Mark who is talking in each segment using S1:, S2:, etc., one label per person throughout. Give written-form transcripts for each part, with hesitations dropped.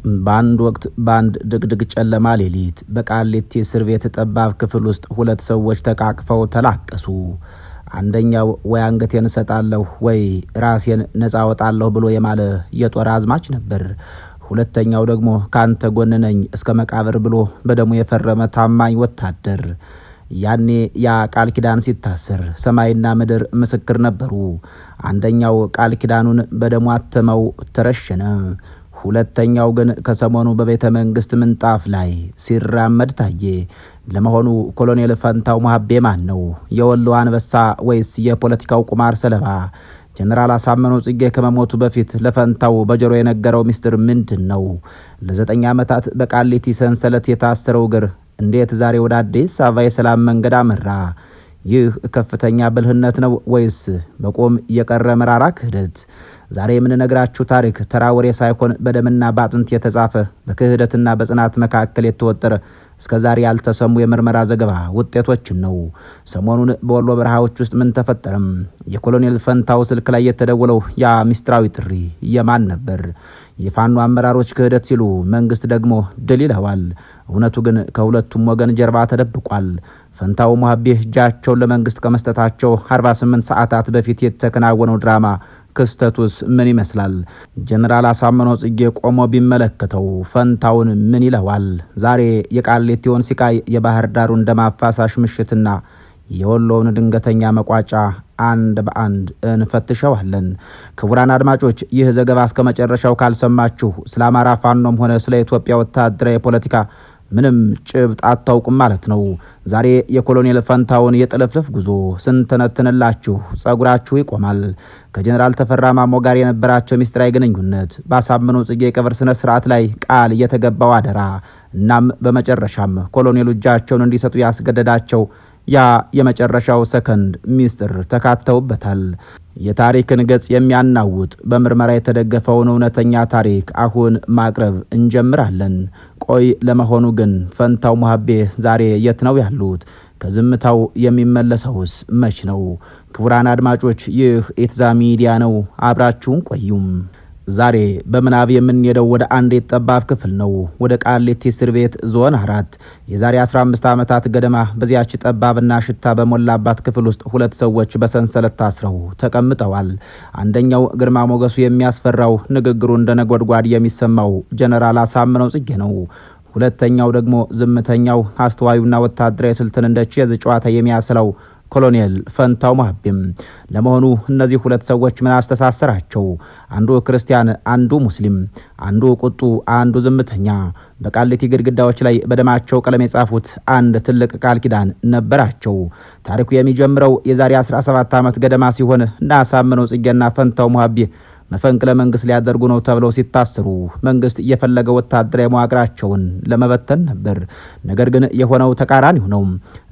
S1: በአንድ ወቅት በአንድ ድቅድቅ ጨለማ ሌሊት በቃሊቲ እስር ቤት ጠባብ ክፍል ውስጥ ሁለት ሰዎች ተቃቅፈው ተላቀሱ። አንደኛው ወይ አንገቴን እሰጣለሁ ወይ ራሴን ነፃ አወጣለሁ ብሎ የማለ የጦር አዝማች ነበር። ሁለተኛው ደግሞ ካንተ ጎን ነኝ እስከ መቃብር ብሎ በደሙ የፈረመ ታማኝ ወታደር። ያኔ ያ ቃል ኪዳን ሲታሰር ሰማይና ምድር ምስክር ነበሩ። አንደኛው ቃል ኪዳኑን በደሙ አተመው ተረሸነ። ሁለተኛው ግን ከሰሞኑ በቤተ መንግስት ምንጣፍ ላይ ሲራመድ ታየ። ለመሆኑ ኮሎኔል ፈንታው ሙሀቤ ማን ነው? የወሎ አንበሳ ወይስ የፖለቲካው ቁማር ሰለባ? ጀነራል አሳምነው ጽጌ ከመሞቱ በፊት ለፈንታው በጆሮ የነገረው ሚስጥር ምንድነው? ለ9 ዓመታት በቃሊቲ ሰንሰለት የታሰረው እግር እንዴት ዛሬ ወደ አዲስ አበባ የሰላም መንገድ አመራ? ይህ ከፍተኛ ብልህነት ነው ወይስ በቆም የቀረ መራራ ክህደት? ዛሬ የምንነግራችሁ ታሪክ ተራ ወሬ ሳይሆን በደምና በአጥንት የተጻፈ በክህደትና በጽናት መካከል የተወጠረ እስከዛሬ ያልተሰሙ የምርመራ ዘገባ ውጤቶችን ነው። ሰሞኑን በወሎ በረሃዎች ውስጥ ምን ተፈጠረም? የኮሎኔል ፈንታው ስልክ ላይ የተደወለው ያ ሚስጥራዊ ጥሪ የማን ነበር? የፋኖ አመራሮች ክህደት ሲሉ መንግስት ደግሞ ድል ይለዋል። እውነቱ ግን ከሁለቱም ወገን ጀርባ ተደብቋል። ፈንታው ሙሀቤ እጃቸውን ለመንግስት ከመስጠታቸው 48 ሰዓታት በፊት የተከናወነው ድራማ ክስተቱስ ምን ይመስላል? ጀነራል አሳምነው ጽጌ ቆሞ ቢመለከተው ፈንታውን ምን ይለዋል? ዛሬ የቃሊቲውን ሲቃይ የባህር ዳሩን ደም አፋሳሽ ምሽትና የወሎውን ድንገተኛ መቋጫ አንድ በአንድ እንፈትሸዋለን። ክቡራን አድማጮች፣ ይህ ዘገባ እስከ መጨረሻው ካልሰማችሁ ስለ አማራ ፋኖም ሆነ ስለ ኢትዮጵያ ወታደራዊ ፖለቲካ ምንም ጭብጥ አታውቁም ማለት ነው። ዛሬ የኮሎኔል ፈንታውን የጥልፍልፍ ጉዞ ስንተነትንላችሁ ጸጉራችሁ ይቆማል። ከጀነራል ተፈራ ማሞ ጋር የነበራቸው ሚስጥራዊ ግንኙነት፣ በአሳምነው ጽጌ የቀብር ስነ ስርዓት ላይ ቃል የተገባው አደራ፣ እናም በመጨረሻም ኮሎኔሉ እጃቸውን እንዲሰጡ ያስገደዳቸው ያ የመጨረሻው ሰከንድ ሚስጥር ተካተውበታል። የታሪክን ገጽ የሚያናውጥ በምርመራ የተደገፈውን እውነተኛ ታሪክ አሁን ማቅረብ እንጀምራለን። ቆይ ለመሆኑ ግን ፈንታው ሙሀቤ ዛሬ የት ነው ያሉት? ከዝምታው የሚመለሰውስ መች ነው? ክቡራን አድማጮች፣ ይህ ኢትዛ ሚዲያ ነው። አብራችሁን ቆዩም። ዛሬ በምናብ የምንሄደው ወደ አንድ የጠባብ ክፍል ነው። ወደ ቃሊቲ እስር ቤት ዞን 4 የዛሬ 15 ዓመታት ገደማ በዚያች ጠባብና ሽታ በሞላባት ክፍል ውስጥ ሁለት ሰዎች በሰንሰለት ታስረው ተቀምጠዋል። አንደኛው ግርማ ሞገሱ የሚያስፈራው ንግግሩ እንደ ነጎድጓድ የሚሰማው ጀነራል አሳምነው ጽጌ ነው። ሁለተኛው ደግሞ ዝምተኛው አስተዋዩና ወታደራዊ ስልትን እንደ ቼዝ ጨዋታ የሚያስለው ኮሎኔል ፈንታው ሙሀቤም። ለመሆኑ እነዚህ ሁለት ሰዎች ምን አስተሳሰራቸው? አንዱ ክርስቲያን፣ አንዱ ሙስሊም፣ አንዱ ቁጡ፣ አንዱ ዝምተኛ። በቃሊቲ ግድግዳዎች ላይ በደማቸው ቀለም የጻፉት አንድ ትልቅ ቃል ኪዳን ነበራቸው። ታሪኩ የሚጀምረው የዛሬ 17 ዓመት ገደማ ሲሆን አሳምነው ጽጌና ፈንታው ሙሀቤ መፈንቅለ መንግስት ሊያደርጉ ነው ተብለው ሲታሰሩ መንግስት የፈለገ ወታደራዊ መዋቅራቸውን ለመበተን ነበር። ነገር ግን የሆነው ተቃራኒው ነው።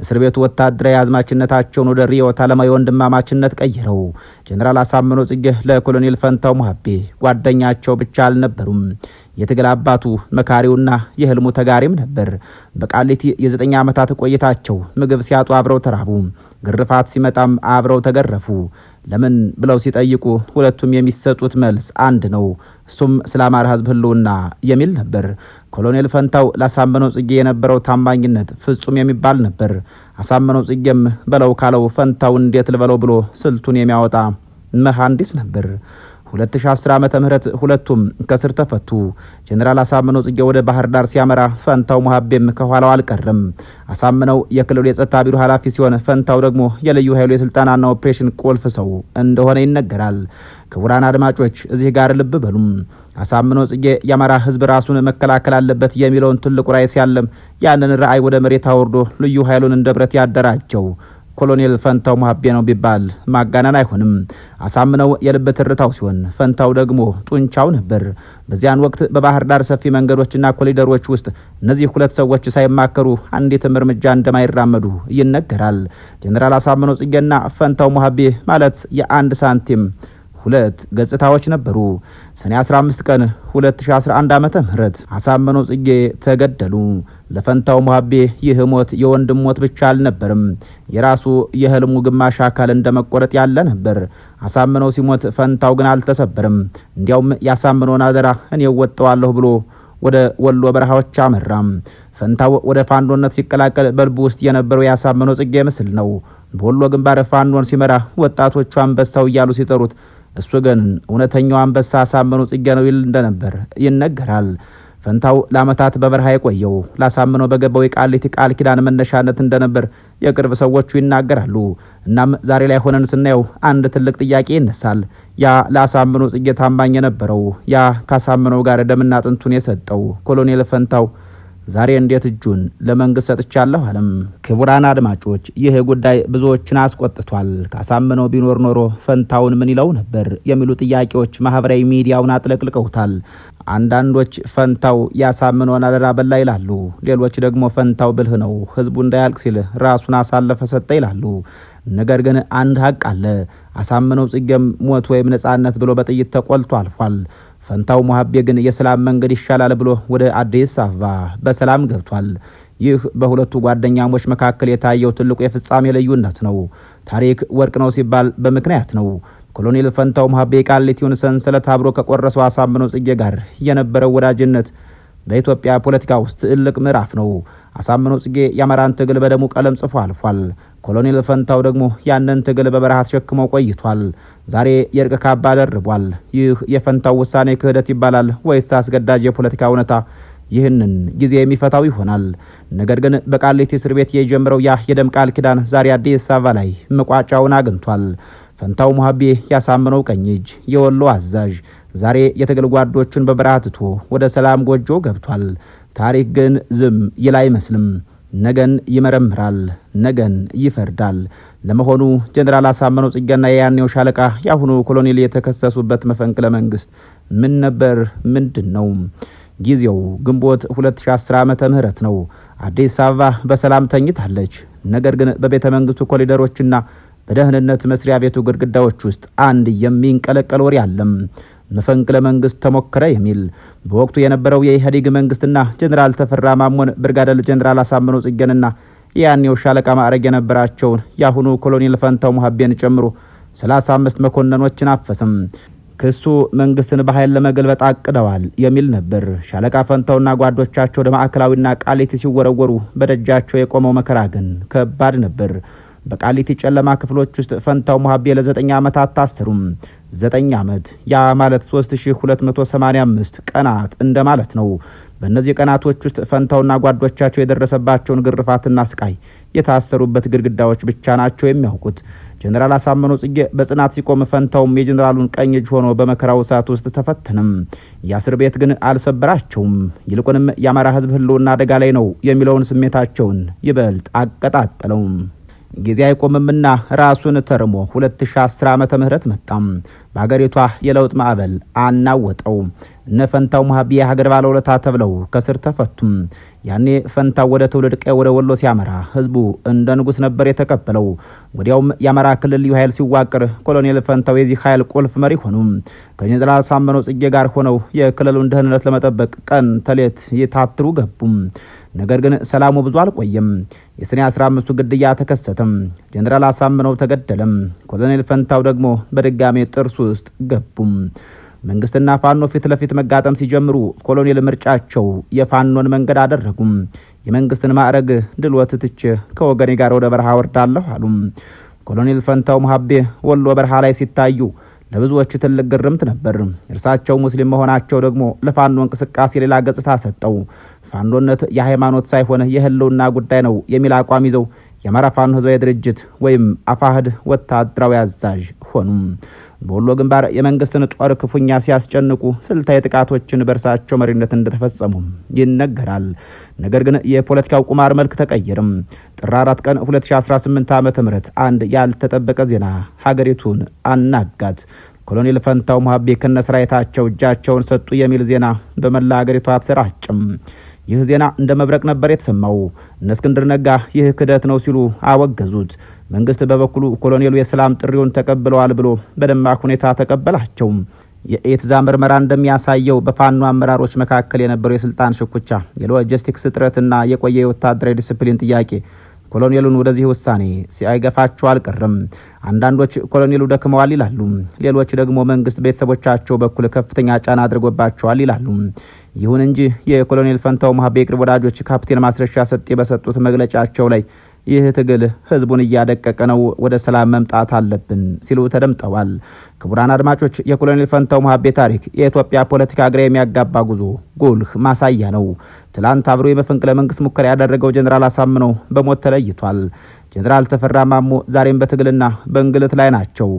S1: እስር ቤቱ ወታደራዊ አዝማችነታቸውን ወደ ሪዮት ዓለማዊ ወንድማማችነት ቀይረው ጀነራል አሳምነው ጽጌ ለኮሎኔል ፈንታው ሙሀቤ ጓደኛቸው ብቻ አልነበሩም። የትግል አባቱ፣ መካሪውና የህልሙ ተጋሪም ነበር። በቃሊቲ የ9 ዓመታት ቆይታቸው ምግብ ሲያጡ አብረው ተራቡ፣ ግርፋት ሲመጣም አብረው ተገረፉ። ለምን ብለው ሲጠይቁ ሁለቱም የሚሰጡት መልስ አንድ ነው። እሱም ስለ አማራ ህዝብ ህልውና የሚል ነበር። ኮሎኔል ፈንታው ለአሳምነው ጽጌ የነበረው ታማኝነት ፍጹም የሚባል ነበር። አሳምነው ጽጌም በለው ካለው ፈንታው እንዴት ልበለው ብሎ ስልቱን የሚያወጣ መሐንዲስ ነበር። 2010 ዓመተ ምህረት ሁለቱም ከስር ተፈቱ። ጀነራል አሳምነው ጽጌ ወደ ባህር ዳር ሲያመራ ፈንታው ሙሀቤም ከኋላው አልቀረም። አሳምነው የክልሉ የጸጥታ ቢሮ ኃላፊ ሲሆን ፈንታው ደግሞ የልዩ ኃይሉ የስልጣናና ኦፕሬሽን ቁልፍ ሰው እንደሆነ ይነገራል። ክቡራን አድማጮች፣ እዚህ ጋር ልብ በሉም። አሳምነው ጽጌ የአማራ ህዝብ ራሱን መከላከል አለበት የሚለውን ትልቁ ራዕይ ሲያለም ያንን ራዕይ ወደ መሬት አውርዶ ልዩ ኃይሉን እንደ ብረት ያደራጀው ኮሎኔል ፈንታው ሙሀቤ ነው ቢባል ማጋነን አይሆንም። አሳምነው የልብ ትርታው ሲሆን ፈንታው ደግሞ ጡንቻው ነበር። በዚያን ወቅት በባህር ዳር ሰፊ መንገዶችና ኮሪደሮች ውስጥ እነዚህ ሁለት ሰዎች ሳይማከሩ አንዲትም እርምጃ እንደማይራመዱ ይነገራል። ጀነራል አሳምነው ጽጌና ፈንታው ሙሀቤ ማለት የአንድ ሳንቲም ሁለት ገጽታዎች ነበሩ። ሰኔ 15 ቀን 2011 ዓመተ ምህረት አሳምነው ጽጌ ተገደሉ። ለፈንታው ሙሀቤ ይህ ሞት የወንድም ሞት ብቻ አልነበርም። የራሱ የህልሙ ግማሽ አካል እንደመቆረጥ ያለ ነበር። አሳምነው ሲሞት ፈንታው ግን አልተሰበረም። እንዲያውም ያሳምነውን አደራ እኔ ወጣዋለሁ ብሎ ወደ ወሎ በረሃዎች አመራም። ፈንታው ወደ ፋኖነት ሲቀላቀል በልቡ ውስጥ የነበረው ያሳምነው ጽጌ ምስል ነው። በወሎ ግንባር ፋኖን ሲመራ ወጣቶቹ አንበሳው እያሉ ሲጠሩት፣ እሱ ግን እውነተኛው አንበሳ አሳምነው ጽጌ ነው ይል እንደነበር ይነገራል። ፈንታው ለዓመታት በበረሃ የቆየው ላሳምነው በገባው የቃሊቲ ቃል ኪዳን መነሻነት እንደነበር የቅርብ ሰዎቹ ይናገራሉ። እናም ዛሬ ላይ ሆነን ስናየው አንድ ትልቅ ጥያቄ ይነሳል። ያ ለአሳምነው ጽጌ ታማኝ የነበረው ያ ካሳምነው ጋር ደምና አጥንቱን የሰጠው ኮሎኔል ፈንታው ዛሬ እንዴት እጁን ለመንግስት ሰጥቻለሁ አለም? ክቡራን አድማጮች፣ ይህ ጉዳይ ብዙዎችን አስቆጥቷል። ካሳምነው ቢኖር ኖሮ ፈንታውን ምን ይለው ነበር የሚሉ ጥያቄዎች ማህበራዊ ሚዲያውን አጥለቅልቀውታል። አንዳንዶች ፈንታው ያሳምነውን አደራ በላ ይላሉ። ሌሎች ደግሞ ፈንታው ብልህ ነው፣ ህዝቡ እንዳያልቅ ሲል ራሱን አሳለፈ ሰጠ ይላሉ። ነገር ግን አንድ ሀቅ አለ። አሳምነው ጽጌም ሞት ወይም ነጻነት ብሎ በጥይት ተቆልቶ አልፏል። ፈንታው ሙሀቤ ግን የሰላም መንገድ ይሻላል ብሎ ወደ አዲስ አበባ በሰላም ገብቷል። ይህ በሁለቱ ጓደኛሞች መካከል የታየው ትልቁ የፍጻሜ ልዩነት ነው። ታሪክ ወርቅ ነው ሲባል በምክንያት ነው። ኮሎኔል ፈንታው ሙሀቤ ቃሊቲውን ሰንሰለት አብሮ ከቆረሰው አሳምነው ጽጌ ጋር የነበረው ወዳጅነት በኢትዮጵያ ፖለቲካ ውስጥ ትልቅ ምዕራፍ ነው። አሳምነው ጽጌ የአማራን ትግል በደሙ ቀለም ጽፎ አልፏል። ኮሎኔል ፈንታው ደግሞ ያንን ትግል በበረሃ ተሸክመው ቆይቷል። ዛሬ የእርቅ ካባ ደርቧል። ይህ የፈንታው ውሳኔ ክህደት ይባላል ወይስ አስገዳጅ የፖለቲካ እውነታ? ይህንን ጊዜ የሚፈታው ይሆናል። ነገር ግን በቃሊቲ እስር ቤት የጀመረው ያ የደም ቃል ኪዳን ዛሬ አዲስ አበባ ላይ መቋጫውን አግኝቷል። ፈንታው ሙሀቤ ያሳምነው ቀኝ እጅ፣ የወሎ አዛዥ ዛሬ የትግል ጓዶቹን በበረሃ ትቶ ወደ ሰላም ጎጆ ገብቷል። ታሪክ ግን ዝም ይል አይመስልም። ነገን ይመረምራል፣ ነገን ይፈርዳል። ለመሆኑ ጀነራል አሳምነው ጽጌና የያኔው ሻለቃ ያሁኑ ኮሎኔል የተከሰሱበት መፈንቅለ መንግስት ምን ነበር? ምንድን ነው? ጊዜው ግንቦት 2010 ዓመተ ምህረት ነው። አዲስ አበባ በሰላም ተኝታለች። ነገር ግን በቤተ መንግስቱ ኮሪደሮችና በደህንነት መስሪያ ቤቱ ግድግዳዎች ውስጥ አንድ የሚንቀለቀል ወሬ አለም። መፈንቅለ መንግስት ተሞከረ የሚል። በወቅቱ የነበረው የኢህአዴግ መንግስትና ጀነራል ተፈራ ማሞን፣ ብርጋዴር ጀነራል አሳምነው ጽጌንና ያኔው ሻለቃ ማዕረግ የነበራቸውን ያሁኑ ኮሎኔል ፈንታው ሙሀቤን ጨምሮ 35 መኮንኖችን አፈሰም። ክሱ መንግስትን በኃይል ለመገልበጥ አቅደዋል የሚል ነበር። ሻለቃ ፈንታውና ጓዶቻቸው ወደ ማዕከላዊና ቃሊቲ ሲወረወሩ በደጃቸው የቆመው መከራ ግን ከባድ ነበር። በቃሊቲ ጨለማ ክፍሎች ውስጥ ፈንታው ሙሀቤ ለ9 ዓመታት ታሰሩም። 9 ዓመት ያ ማለት 3285 ቀናት እንደማለት ነው። በእነዚህ ቀናቶች ውስጥ ፈንታውና ጓዶቻቸው የደረሰባቸውን ግርፋትና ስቃይ የታሰሩበት ግድግዳዎች ብቻ ናቸው የሚያውቁት። ጀነራል አሳምነው ጽጌ በጽናት ሲቆም፣ ፈንታውም የጀነራሉን ቀኝ እጅ ሆኖ በመከራው እሳት ውስጥ ተፈተነም። የእስር ቤት ግን አልሰበራቸውም። ይልቁንም የአማራ ህዝብ ህልውና አደጋ ላይ ነው የሚለውን ስሜታቸውን ይበልጥ አቀጣጠለው። ጊዜ አይቆምምና ራሱን ተርሞ 2010 ዓመተ ምህረት መጣም። በሀገሪቷ የለውጥ ማዕበል አናወጠው። እነ ፈንታው ሙሀቤ የሀገር ባለውለታ ተብለው ከስር ተፈቱም። ያኔ ፈንታው ወደ ትውልድ ቀዬ ወደ ወሎ ሲያመራ ህዝቡ እንደ ንጉስ ነበር የተቀበለው። ወዲያውም የአማራ ክልል ልዩ ኃይል ሲዋቅር ኮሎኔል ፈንታው የዚህ ኃይል ቁልፍ መሪ ሆኑ። ከጀነራል አሳምነው ጽጌ ጋር ሆነው የክልሉን ደህንነት ለመጠበቅ ቀን ተሌት የታትሩ ገቡም። ነገር ግን ሰላሙ ብዙ አልቆየም። የሰኔ 15ቱ ግድያ ተከሰተም። ጀነራል አሳምነው ተገደለም። ኮሎኔል ፈንታው ደግሞ በድጋሜ ጥርስ ውስጥ ገቡም። መንግስትና ፋኖ ፊት ለፊት መጋጠም ሲጀምሩ ኮሎኔል ምርጫቸው የፋኖን መንገድ አደረጉም። የመንግስትን ማዕረግ ድልወት ትቼ ከወገኔ ጋር ወደ በረሃ ወርዳለሁ አሉ። ኮሎኔል ፈንታው ሙሀቤ ወሎ በረሃ ላይ ሲታዩ ለብዙዎች ትልቅ ግርምት ነበር። እርሳቸው ሙስሊም መሆናቸው ደግሞ ለፋኖ እንቅስቃሴ ሌላ ገጽታ ሰጠው። ፋኖነት የሃይማኖት ሳይሆን የህልውና ጉዳይ ነው የሚል አቋም ይዘው የአማራ ፋኖ ህዝባዊ ድርጅት ወይም አፋህድ ወታደራዊ አዛዥ ሆኑ። በወሎ ግንባር የመንግስትን ጦር ክፉኛ ሲያስጨንቁ ስልታዊ ጥቃቶችን በእርሳቸው መሪነት እንደተፈጸሙ ይነገራል። ነገር ግን የፖለቲካው ቁማር መልክ ተቀየረም። ጥር 4 ቀን 2018 ዓ.ም አንድ ያልተጠበቀ ዜና ሀገሪቱን አናጋት። ኮሎኔል ፈንታው ሙሀቤ ከነሰራዊታቸው እጃቸውን ሰጡ የሚል ዜና በመላ ሀገሪቷ ተሰራጨም። ይህ ዜና እንደ መብረቅ ነበር የተሰማው። እነ እስክንድር ነጋ ይህ ክደት ነው ሲሉ አወገዙት። መንግስት በበኩሉ ኮሎኔሉ የሰላም ጥሪውን ተቀብለዋል ብሎ በደማቅ ሁኔታ ተቀበላቸው። የኤትዛ ምርመራ እንደሚያሳየው በፋኖ አመራሮች መካከል የነበረው የስልጣን ሽኩቻ፣ የሎጂስቲክስ እጥረትና የቆየ ወታደራዊ ዲሲፕሊን ጥያቄ ኮሎኔሉን ወደዚህ ውሳኔ ሲያይገፋቸው አልቀረም። አንዳንዶች ኮሎኔሉ ደክመዋል ይላሉ፣ ሌሎች ደግሞ መንግስት ቤተሰቦቻቸው በኩል ከፍተኛ ጫና አድርጎባቸዋል ይላሉ። ይሁን እንጂ የኮሎኔል ፈንታው ሞሀቤ የቅርብ ወዳጆች ካፕቴን ማስረሻ ሰጤ በሰጡት መግለጫቸው ላይ ይህ ትግል ህዝቡን እያደቀቀ ነው፣ ወደ ሰላም መምጣት አለብን ሲሉ ተደምጠዋል። ክቡራን አድማጮች፣ የኮሎኔል ፈንታው ሞሀቤ ታሪክ የኢትዮጵያ ፖለቲካ ግራ የሚያጋባ ጉዞ ጉልህ ማሳያ ነው። ትላንት አብሮ የመፈንቅለ መንግስት ሙከራ ያደረገው ጀኔራል አሳምነው በሞት ተለይቷል። ጀኔራል ተፈራ ማሞ ዛሬም በትግልና በእንግልት ላይ ናቸው።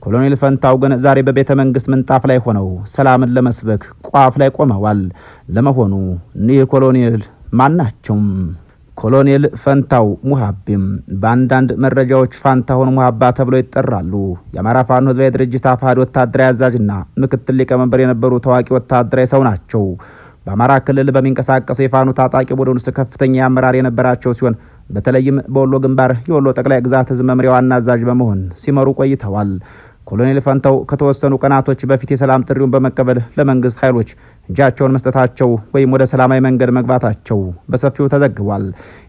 S1: ኮሎኔል ፈንታው ግን ዛሬ በቤተ መንግስት ምንጣፍ ላይ ሆነው ሰላምን ለመስበክ ቋፍ ላይ ቆመዋል። ለመሆኑ እኒህ ኮሎኔል ማን ናቸው? ኮሎኔል ፈንታው ሞሀቤም በአንዳንድ መረጃዎች ፋንታሁን ሞሀባ ተብለው ይጠራሉ። የአማራ ፋኖ ህዝባዊ ድርጅት አፋሕድ ወታደራዊ አዛዥና ምክትል ሊቀመንበር የነበሩ ታዋቂ ወታደራዊ ሰው ናቸው። በአማራ ክልል በሚንቀሳቀሰው የፋኖ ታጣቂ ቡድን ውስጥ ከፍተኛ አመራር የነበራቸው ሲሆን በተለይም በወሎ ግንባር የወሎ ጠቅላይ ግዛት ህዝብ መምሪያ ዋና አዛዥ በመሆን ሲመሩ ቆይተዋል። ኮሎኔል ፈንታው ከተወሰኑ ቀናቶች በፊት የሰላም ጥሪውን በመቀበል ለመንግስት ኃይሎች እጃቸውን መስጠታቸው ወይም ወደ ሰላማዊ መንገድ መግባታቸው በሰፊው ተዘግቧል።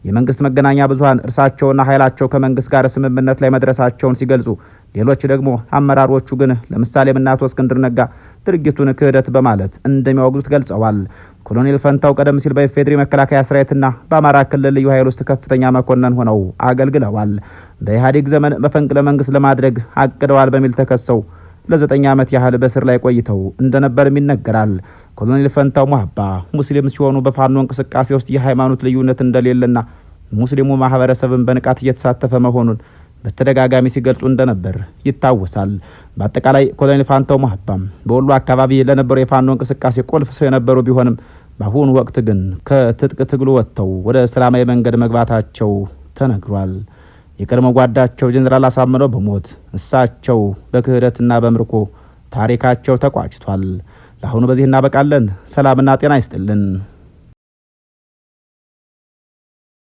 S1: የመንግስት መገናኛ ብዙሃን እርሳቸውና ኃይላቸው ከመንግስት ጋር ስምምነት ላይ መድረሳቸውን ሲገልጹ፣ ሌሎች ደግሞ አመራሮቹ ግን ለምሳሌ አቶ እስክንድር ነጋ ድርጊቱን ክህደት በማለት እንደሚያወግዙት ገልጸዋል። ኮሎኔል ፈንታው ቀደም ሲል በኢፌዴሪ መከላከያ ሰራዊትና በአማራ ክልል ልዩ ኃይል ውስጥ ከፍተኛ መኮንን ሆነው አገልግለዋል። በኢህአዴግ ዘመን መፈንቅለ መንግስት ለማድረግ አቅደዋል በሚል ተከሰው ለ9 ዓመት ያህል በስር ላይ ቆይተው እንደነበርም ይነገራል። ኮሎኔል ፈንታው ሞሀባ ሙስሊም ሲሆኑ በፋኖ እንቅስቃሴ ውስጥ የሃይማኖት ልዩነት እንደሌለና ሙስሊሙ ማህበረሰብን በንቃት እየተሳተፈ መሆኑን በተደጋጋሚ ሲገልጹ እንደነበር ይታወሳል። በአጠቃላይ ኮሎኔል ፈንታው ሞሀባ በወሎ አካባቢ ለነበረው የፋኖ እንቅስቃሴ ቁልፍ ሰው የነበሩ ቢሆንም በአሁኑ ወቅት ግን ከትጥቅ ትግሉ ወጥተው ወደ ሰላማዊ መንገድ መግባታቸው ተነግሯል። የቀድሞ ጓዳቸው ጀኔራል አሳምነው በሞት እሳቸው በክህደትና በምርኮ ታሪካቸው ተቋጭቷል። ለአሁኑ በዚህ እናበቃለን። ሰላምና ጤና ይስጥልን።